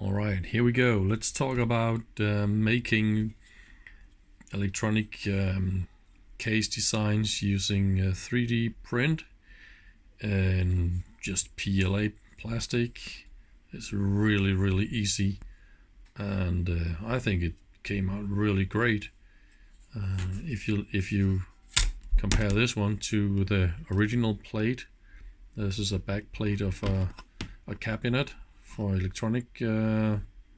All right, here we go. Let's talk about making electronic case designs using 3D print and just PLA plastic. It's really easy, and I think it came out really great. If you compare this one to the original plate, this is a back plate of a cabinet for electronic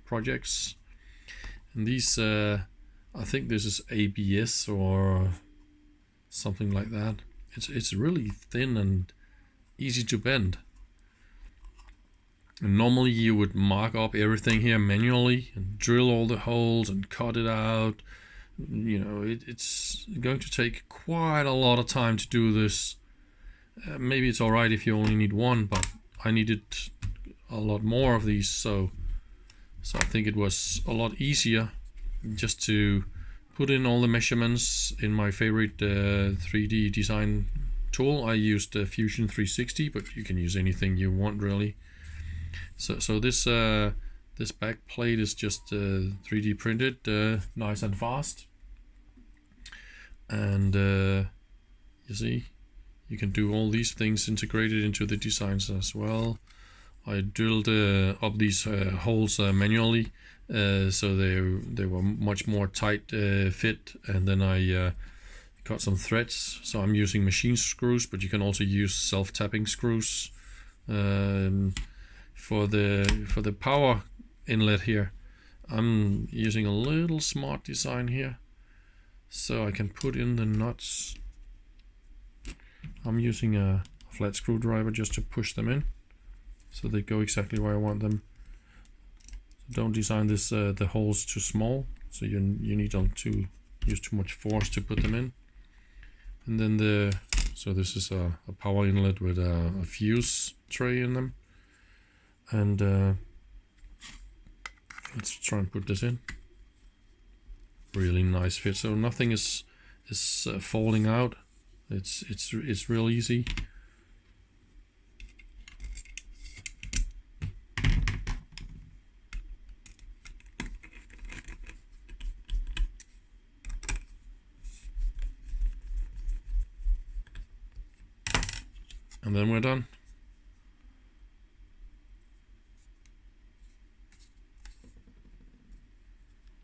projects, and these I think this is ABS or something like that. It's really thin and easy to bend. And normally you would mark up everything here manually and drill all the holes and cut it out. You know, it's going to take quite a lot of time to do this. Maybe it's alright if you only need one, but I needed a lot more of these, so I think it was a lot easier just to put in all the measurements in my favorite 3D design tool. I used Fusion 360, but you can use anything you want really. So this back plate is just 3D printed, nice and fast, and you see you can do all these things integrated into the designs as well. I drilled up these holes manually, so they were much more tight fit, and then I cut some threads. So I'm using machine screws, but you can also use self-tapping screws. For the power inlet here, I'm using a little smart design here, so I can put in the nuts. I'm using a flat screwdriver just to push them in, so they go exactly where I want them. So don't design this the holes too small, so you need not to use too much force to put them in. And then so this is a power inlet with a fuse tray in them, and let's try and put this in. Really nice fit, so nothing is falling out. It's real easy. And then we're done.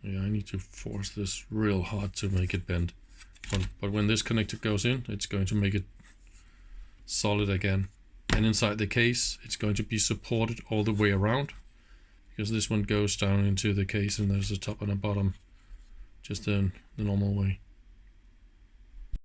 Yeah, I need to force this real hard to make it bend. But when this connector goes in, it's going to make it solid again. And inside the case, it's going to be supported all the way around, because this one goes down into the case and there's a top and a bottom, just in the normal way.